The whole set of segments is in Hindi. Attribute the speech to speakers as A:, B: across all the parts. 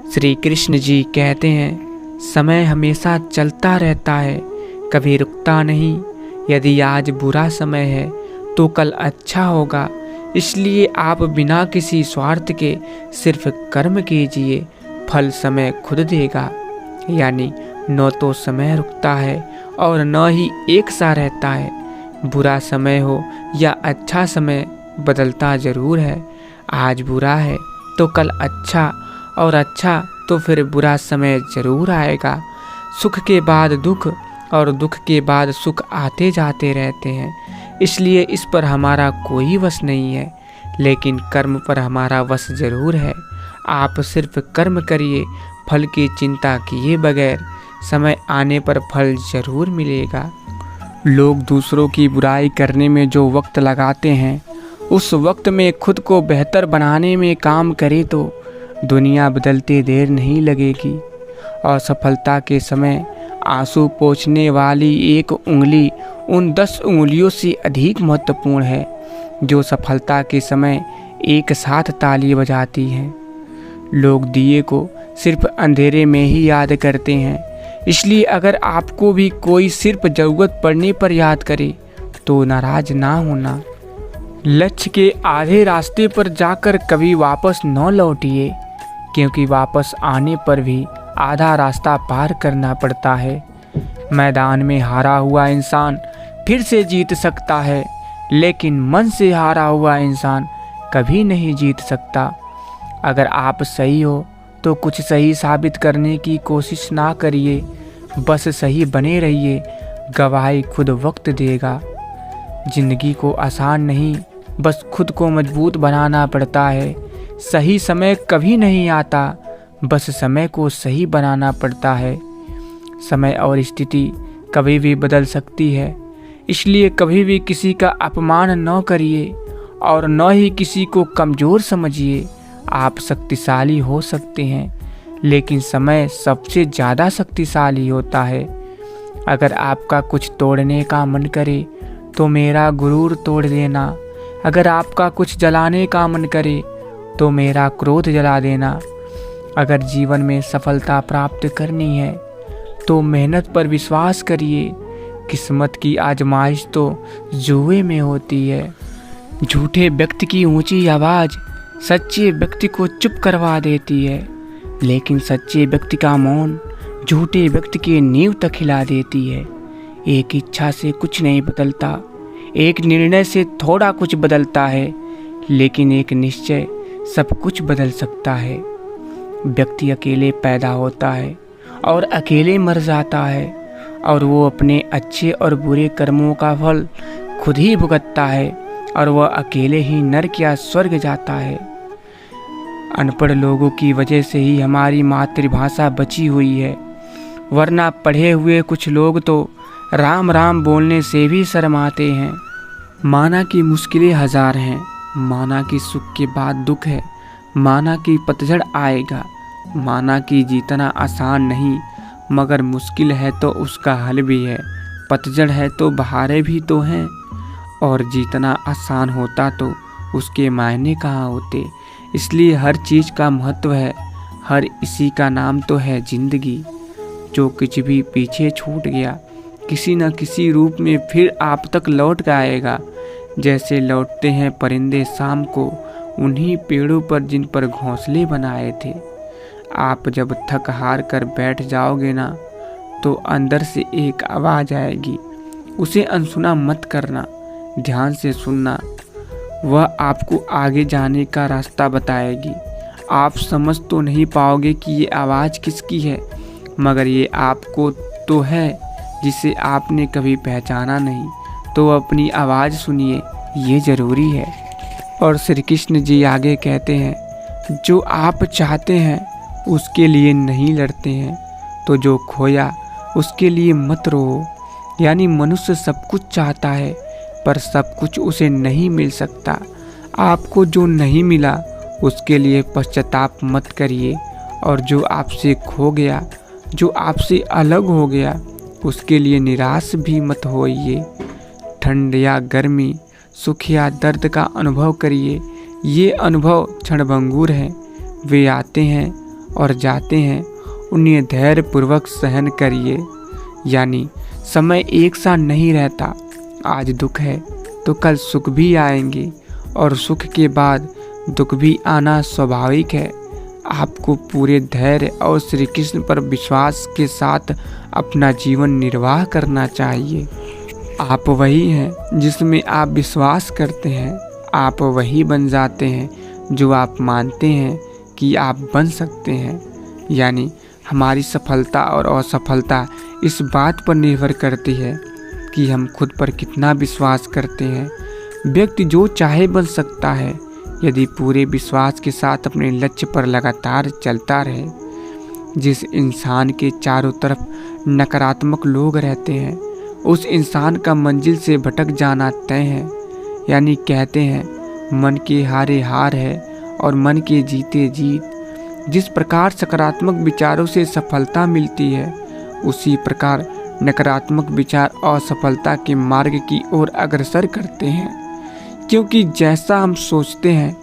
A: श्री कृष्ण जी कहते हैं, समय हमेशा चलता रहता है, कभी रुकता नहीं। यदि आज बुरा समय है तो कल अच्छा होगा। इसलिए आप बिना किसी स्वार्थ के सिर्फ कर्म कीजिए, फल समय खुद देगा। यानी न तो समय रुकता है और न ही एक सा रहता है। बुरा समय हो या अच्छा समय बदलता ज़रूर है। आज बुरा है तो कल अच्छा, और अच्छा तो फिर बुरा समय ज़रूर आएगा। सुख के बाद दुख और दुख के बाद सुख आते जाते रहते हैं। इसलिए इस पर हमारा कोई वश नहीं है, लेकिन कर्म पर हमारा वश ज़रूर है। आप सिर्फ कर्म करिए, फल की चिंता किए बगैर। समय आने पर फल ज़रूर मिलेगा। लोग दूसरों की बुराई करने में जो वक्त लगाते हैं, उस वक्त में खुद को बेहतर बनाने में काम करे तो दुनिया बदलते देर नहीं लगेगी। असफलता के समय आंसू पोंछने वाली एक उंगली उन 10 उंगलियों से अधिक महत्वपूर्ण है जो सफलता के समय एक साथ ताली बजाती हैं। लोग दिए को सिर्फ अंधेरे में ही याद करते हैं। इसलिए अगर आपको भी कोई सिर्फ ज़रूरत पड़ने पर याद करे तो नाराज ना होना। लक्ष्य के आधे रास्ते पर जाकर कभी वापस न लौटिए, क्योंकि वापस आने पर भी आधा रास्ता पार करना पड़ता है। मैदान में हारा हुआ इंसान फिर से जीत सकता है, लेकिन मन से हारा हुआ इंसान कभी नहीं जीत सकता। अगर आप सही हो तो कुछ सही साबित करने की कोशिश ना करिए, बस सही बने रहिए। गवाही खुद वक्त देगा। जिंदगी को आसान नहीं, बस खुद को मजबूत बनाना पड़ता है। सही समय कभी नहीं आता, बस समय को सही बनाना पड़ता है। समय और स्थिति कभी भी बदल सकती है, इसलिए कभी भी किसी का अपमान न करिए और न ही किसी को कमज़ोर समझिए। आप शक्तिशाली हो सकते हैं, लेकिन समय सबसे ज़्यादा शक्तिशाली होता है। अगर आपका कुछ तोड़ने का मन करे तो मेरा गुरूर तोड़ देना। अगर आपका कुछ जलाने का मन करे तो मेरा क्रोध जला देना। अगर जीवन में सफलता प्राप्त करनी है तो मेहनत पर विश्वास करिए। किस्मत की आजमाइश तो जुए में होती है। झूठे व्यक्ति की ऊंची आवाज़ सच्चे व्यक्ति को चुप करवा देती है, लेकिन सच्चे व्यक्ति का मौन झूठे व्यक्ति की नींव तक हिला देती है। एक इच्छा से कुछ नहीं बदलता, एक निर्णय से थोड़ा कुछ बदलता है, लेकिन एक निश्चय सब कुछ बदल सकता है। व्यक्ति अकेले पैदा होता है और अकेले मर जाता है, और वो अपने अच्छे और बुरे कर्मों का फल खुद ही भुगतता है, और वह अकेले ही नरक या स्वर्ग जाता है। अनपढ़ लोगों की वजह से ही हमारी मातृभाषा बची हुई है, वरना पढ़े हुए कुछ लोग तो राम राम बोलने से भी शर्माते हैं। माना कि मुश्किलें हजार हैं, माना कि सुख के बाद दुख है, माना कि पतझड़ आएगा, माना कि जीतना आसान नहीं, मगर मुश्किल है तो उसका हल भी है। पतझड़ है तो बहारें भी तो हैं, और जीतना आसान होता तो उसके मायने कहाँ होते। इसलिए हर चीज़ का महत्व है, हर इसी का नाम तो है जिंदगी। जो कुछ भी पीछे छूट गया किसी न किसी रूप में फिर आप तक लौट आएगा। जैसे लौटते हैं परिंदे शाम को उन्हीं पेड़ों पर जिन पर घोंसले बनाए थे। आप जब थक हार कर बैठ जाओगे ना, तो अंदर से एक आवाज़ आएगी, उसे अनसुना मत करना, ध्यान से सुनना। वह आपको आगे जाने का रास्ता बताएगी। आप समझ तो नहीं पाओगे कि ये आवाज़ किसकी है, मगर ये आपको तो है जिसे आपने कभी पहचाना नहीं। तो अपनी आवाज़ सुनिए, ये ज़रूरी है। और श्री कृष्ण जी आगे कहते हैं, जो आप चाहते हैं उसके लिए नहीं लड़ते हैं, तो जो खोया उसके लिए मत रो। यानी मनुष्य सब कुछ चाहता है, पर सब कुछ उसे नहीं मिल सकता। आपको जो नहीं मिला उसके लिए पश्चाताप मत करिए, और जो आपसे खो गया, जो आपसे अलग हो गया, उसके लिए निराश भी मत होइए। ठंड या गर्मी, सुख या दर्द का अनुभव करिए। ये अनुभव क्षणभंगुर हैं, वे आते हैं और जाते हैं उन्हें धैर्यपूर्वक सहन करिए। यानी समय एक सा नहीं रहता। आज दुख है तो कल सुख भी आएंगे और सुख के बाद दुख भी आना स्वाभाविक है। आपको पूरे धैर्य और श्री कृष्ण पर विश्वास के साथ अपना जीवन निर्वाह करना चाहिए। आप वही हैं जिसमें आप विश्वास करते हैं। आप वही बन जाते हैं जो आप मानते हैं कि आप बन सकते हैं। यानी हमारी सफलता और असफलता इस बात पर निर्भर करती है कि हम खुद पर कितना विश्वास करते हैं। व्यक्ति जो चाहे बन सकता है यदि पूरे विश्वास के साथ अपने लक्ष्य पर लगातार चलता रहे। जिस इंसान के चारों तरफ नकारात्मक लोग रहते हैं उस इंसान का मंजिल से भटक जाना तय है। यानी कहते हैं मन के हारे हार है और मन के जीते जीत। जिस प्रकार सकारात्मक विचारों से सफलता मिलती है उसी प्रकार नकारात्मक विचार असफलता के मार्ग की ओर अग्रसर करते हैं। क्योंकि जैसा हम सोचते हैं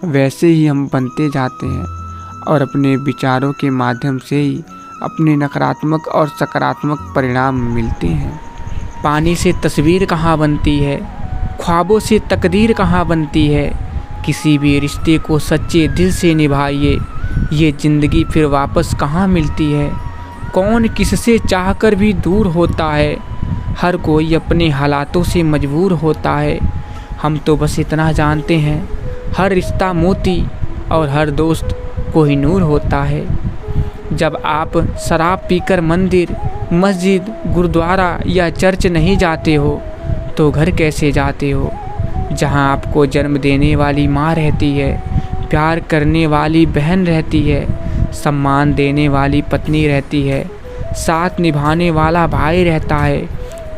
A: वैसे ही हम बनते जाते हैं और अपने विचारों के माध्यम से ही अपने नकारात्मक और सकारात्मक परिणाम मिलते हैं। पानी से तस्वीर कहाँ बनती है, ख्वाबों से तकदीर कहाँ बनती है। किसी भी रिश्ते को सच्चे दिल से निभाइए, ये ज़िंदगी फिर वापस कहाँ मिलती है। कौन किससे चाहकर भी दूर होता है, हर कोई अपने हालातों से मजबूर होता है। हम तो बस इतना जानते हैं हर रिश्ता मोती और हर दोस्त कोहिनूर होता है। जब आप शराब पीकर मंदिर, मस्जिद, गुरुद्वारा या चर्च नहीं जाते हो तो घर कैसे जाते हो, जहां आपको जन्म देने वाली माँ रहती है, प्यार करने वाली बहन रहती है, सम्मान देने वाली पत्नी रहती है, साथ निभाने वाला भाई रहता है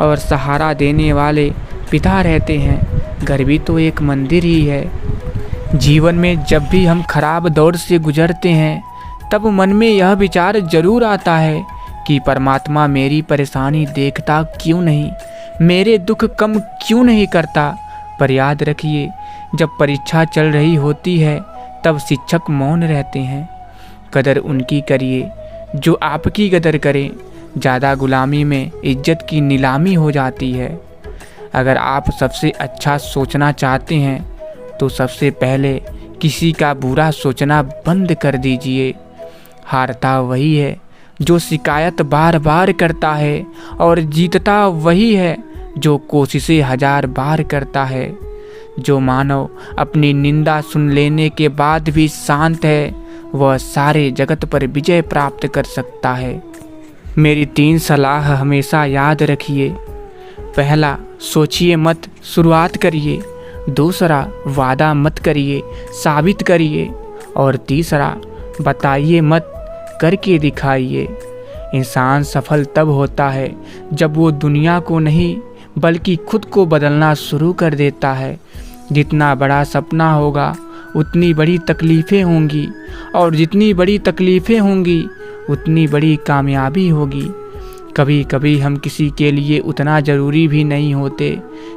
A: और सहारा देने वाले पिता रहते हैं। घर भी तो एक मंदिर ही है। जीवन में जब भी हम खराब दौर से गुजरते हैं तब मन में यह विचार जरूर आता है कि परमात्मा मेरी परेशानी देखता क्यों नहीं, मेरे दुख कम क्यों नहीं करता। पर याद रखिए जब परीक्षा चल रही होती है तब शिक्षक मौन रहते हैं। कदर उनकी करिए जो आपकी कदर करें। ज़्यादा गुलामी में इज्जत की नीलामी हो जाती है। अगर आप सबसे अच्छा सोचना चाहते हैं तो सबसे पहले किसी का बुरा सोचना बंद कर दीजिए। हारता वही है जो शिकायत बार बार करता है और जीतता वही है जो कोशिशें 1000 बार करता है। जो मानव अपनी निंदा सुन लेने के बाद भी शांत है वह सारे जगत पर विजय प्राप्त कर सकता है। मेरी 3 सलाह हमेशा याद रखिए। पहला, सोचिए मत, शुरुआत करिए। दूसरा, वादा मत करिए, साबित करिए। और तीसरा, बताइए मत, करके दिखाइए। इंसान सफल तब होता है जब वो दुनिया को नहीं बल्कि खुद को बदलना शुरू कर देता है। जितना बड़ा सपना होगा उतनी बड़ी तकलीफ़ें होंगी और जितनी बड़ी तकलीफ़ें होंगी उतनी बड़ी कामयाबी होगी। कभी कभी हम किसी के लिए उतना ज़रूरी भी नहीं होते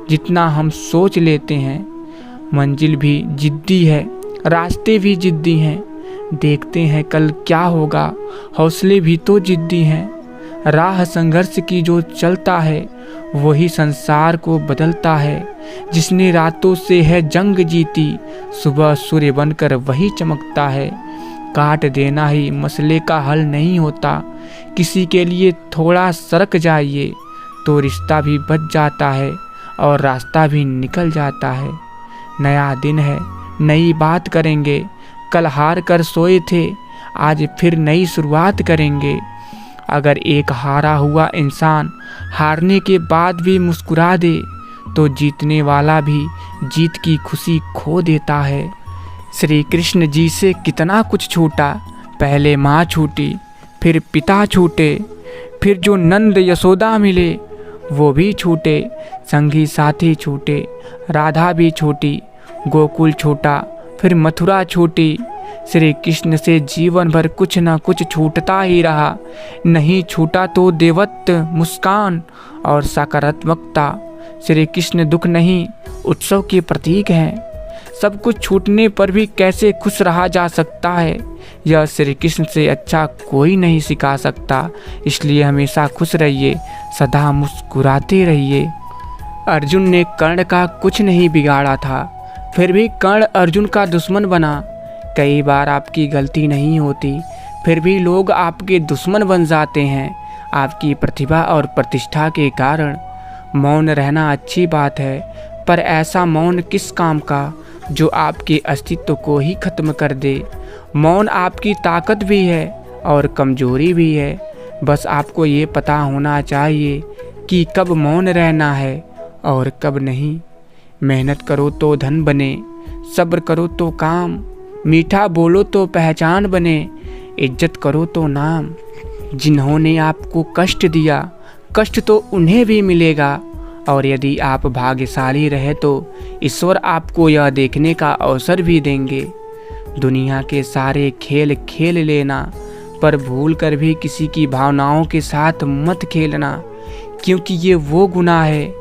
A: जितना हम सोच लेते हैं। मंजिल भी जिद्दी है, रास्ते भी जिद्दी हैं। देखते हैं कल क्या होगा, हौसले भी तो जिद्दी हैं। राह संघर्ष की जो चलता है वही संसार को बदलता है। जिसने रातों से है जंग जीती, सुबह सूर्य बनकर वही चमकता है। काट देना ही मसले का हल नहीं होता। किसी के लिए थोड़ा सरक जाइए तो रिश्ता भी बच जाता है और रास्ता भी निकल जाता है। नया दिन है, नई बात करेंगे। कल हार कर सोए थे, आज फिर नई शुरुआत करेंगे। अगर एक हारा हुआ इंसान हारने के बाद भी मुस्कुरा दे तो जीतने वाला भी जीत की खुशी खो देता है। श्री कृष्ण जी से कितना कुछ छूटा। पहले माँ छूटी, फिर पिता छूटे, फिर जो नंद यशोदा मिले वो भी छूटे। संगी साथी छूटे, राधा भी छूटी, गोकुल छूटा, फिर मथुरा छूटी। श्री कृष्ण से जीवन भर कुछ न कुछ छूटता ही रहा। नहीं छूटा तो देवत्व, मुस्कान और सकारात्मकता। श्री कृष्ण दुख नहीं उत्सव के प्रतीक हैं। सब कुछ छूटने पर भी कैसे खुश रहा जा सकता है, यह श्री कृष्ण से अच्छा कोई नहीं सिखा सकता। इसलिए हमेशा खुश रहिए, सदा मुस्कुराते रहिए। अर्जुन ने कर्ण का कुछ नहीं बिगाड़ा था, फिर भी कर्ण अर्जुन का दुश्मन बना। कई बार आपकी गलती नहीं होती, फिर भी लोग आपके दुश्मन बन जाते हैं आपकी प्रतिभा और प्रतिष्ठा के कारण। मौन रहना अच्छी बात है, पर ऐसा मौन किस काम का जो आपके अस्तित्व को ही खत्म कर दे। मौन आपकी ताकत भी है और कमजोरी भी है। बस आपको ये पता होना चाहिए कि कब मौन रहना है और कब नहीं। मेहनत करो तो धन बने, सब्र करो तो काम, मीठा बोलो तो पहचान बने, इज्जत करो तो नाम। जिन्होंने आपको कष्ट दिया, कष्ट तो उन्हें भी मिलेगा। और यदि आप भाग्यशाली रहे तो ईश्वर आपको यह देखने का अवसर भी देंगे। दुनिया के सारे खेल खेल लेना, पर भूल कर भी किसी की भावनाओं के साथ मत खेलना, क्योंकि ये वो गुनाह है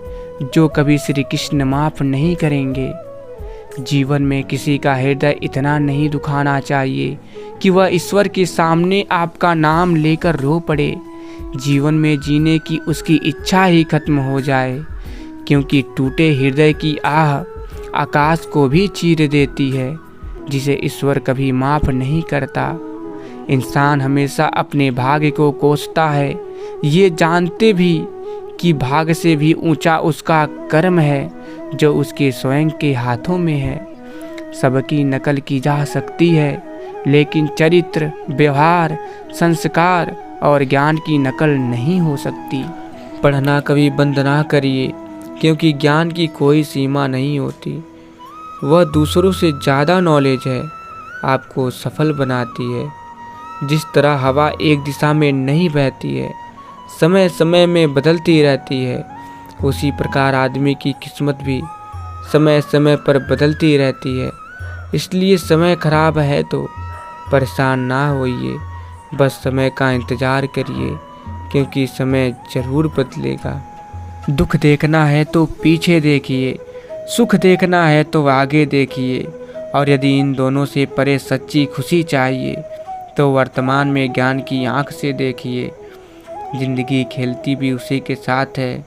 A: जो कभी श्री कृष्ण माफ़ नहीं करेंगे। जीवन में किसी का हृदय इतना नहीं दुखाना चाहिए कि वह ईश्वर के सामने आपका नाम लेकर रो पड़े। जीवन में जीने की उसकी इच्छा ही खत्म हो जाए, क्योंकि टूटे हृदय की आह आकाश को भी चीर देती है, जिसे ईश्वर कभी माफ़ नहीं करता। इंसान हमेशा अपने भाग्य को कोसता है, ये जानते भी कि भाग्य से भी ऊंचा उसका कर्म है जो उसके स्वयं के हाथों में है। सबकी नकल की जा सकती है, लेकिन चरित्र, व्यवहार, संस्कार और ज्ञान की नकल नहीं हो सकती। पढ़ना कभी बंद ना करिए, क्योंकि ज्ञान की कोई सीमा नहीं होती। वह दूसरों से ज़्यादा नॉलेज है, आपको सफल बनाती है। जिस तरह हवा एक दिशा में नहीं बहती है, समय समय में बदलती रहती है, उसी प्रकार आदमी की किस्मत भी समय समय पर बदलती रहती है। इसलिए समय खराब है तो परेशान ना होइए, बस समय का इंतज़ार करिए, क्योंकि समय ज़रूर बदलेगा। दुख देखना है तो पीछे देखिए, सुख देखना है तो आगे देखिए, और यदि इन दोनों से परे सच्ची खुशी चाहिए तो वर्तमान में ज्ञान की आँख से देखिए। जिंदगी खेलती भी उसी के साथ है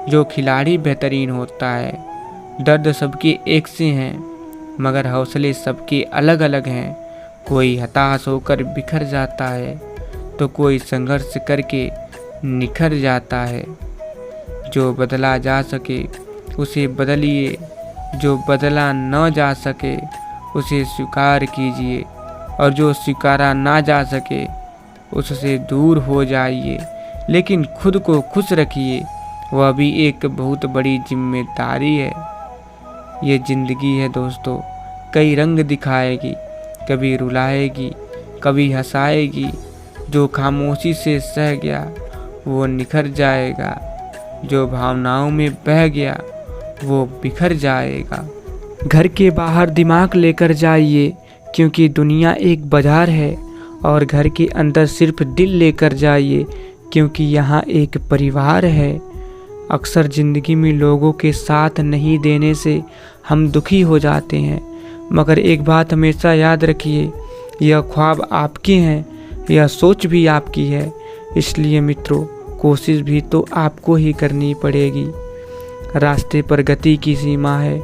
A: जो खिलाड़ी बेहतरीन होता है। दर्द सबके एक से हैं, मगर हौसले सबके अलग अलग हैं। कोई हताश होकर बिखर जाता है तो कोई संघर्ष करके निखर जाता है। जो बदला जा सके उसे बदलिए, जो बदला न जा सके उसे स्वीकार कीजिए, और जो स्वीकारा ना जा सके उससे दूर हो जाइए। लेकिन खुद को खुश रखिए, वह भी एक बहुत बड़ी जिम्मेदारी है। ये ज़िंदगी है दोस्तों, कई रंग दिखाएगी, कभी रुलाएगी, कभी हंसाएगी। जो खामोशी से सह गया वो निखर जाएगा, जो भावनाओं में बह गया वो बिखर जाएगा। घर के बाहर दिमाग लेकर जाइए, क्योंकि दुनिया एक बाजार है, और घर के अंदर सिर्फ दिल लेकर जाइए, क्योंकि यहाँ एक परिवार है। अक्सर ज़िंदगी में लोगों के साथ नहीं देने से हम दुखी हो जाते हैं, मगर एक बात हमेशा याद रखिए, यह ख्वाब आपके हैं, यह सोच भी आपकी है। इसलिए मित्रों, कोशिश भी तो आपको ही करनी पड़ेगी। रास्ते पर गति की सीमा है,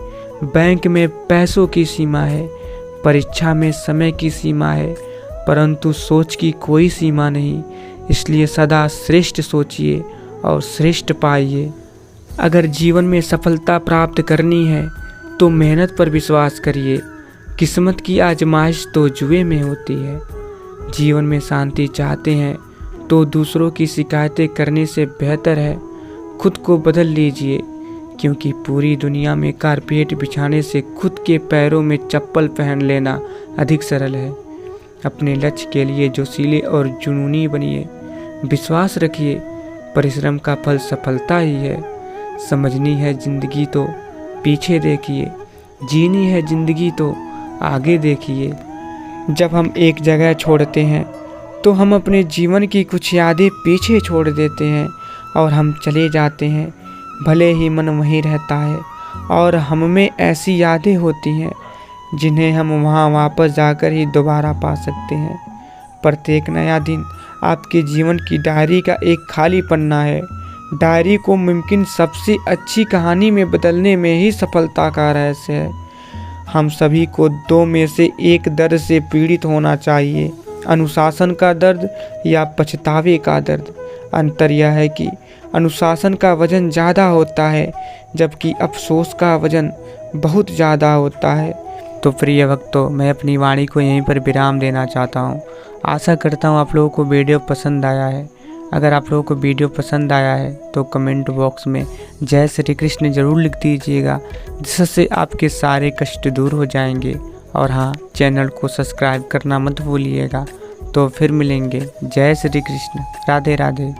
A: बैंक में पैसों की सीमा है, परीक्षा में समय की सीमा है, परंतु सोच की कोई सीमा नहीं। इसलिए सदा श्रेष्ठ सोचिए और श्रेष्ठ पाइए। अगर जीवन में सफलता प्राप्त करनी है तो मेहनत पर विश्वास करिए। किस्मत की आजमाइश तो जुए में होती है। जीवन में शांति चाहते हैं तो दूसरों की शिकायतें करने से बेहतर है खुद को बदल लीजिए, क्योंकि पूरी दुनिया में कारपेट बिछाने से खुद के पैरों में चप्पल पहन लेना अधिक सरल है। अपने लक्ष्य के लिए जोशीले और जुनूनी बनिए। विश्वास रखिए, परिश्रम का फल सफलता ही है। समझनी है जिंदगी तो पीछे देखिए, जीनी है जिंदगी तो आगे देखिए। जब हम एक जगह छोड़ते हैं तो हम अपने जीवन की कुछ यादें पीछे छोड़ देते हैं और हम चले जाते हैं। भले ही मन वहीं रहता है और हम में ऐसी यादें होती हैं जिन्हें हम वहाँ वापस जाकर ही दोबारा पा सकते हैं। प्रत्येक नया दिन आपके जीवन की डायरी का एक खाली पन्ना है। डायरी को मुमकिन सबसे अच्छी कहानी में बदलने में ही सफलता का रहस्य है। हम सभी को दो में से एक दर्द से पीड़ित होना चाहिए, अनुशासन का दर्द या पछतावे का दर्द। अंतर यह है कि अनुशासन का वजन ज़्यादा होता है, जबकि अफसोस का वजन बहुत ज़्यादा होता है। तो प्रिय भक्तों, मैं अपनी वाणी को यहीं पर विराम देना चाहता हूँ। आशा करता हूँ आप लोगों को वीडियो पसंद आया है। अगर आप लोगों को वीडियो पसंद आया है तो कमेंट बॉक्स में जय श्री कृष्ण ज़रूर लिख दीजिएगा, जिससे आपके सारे कष्ट दूर हो जाएंगे। और हाँ, चैनल को सब्सक्राइब करना मत भूलिएगा। तो फिर मिलेंगे। जय श्री कृष्ण। राधे राधे।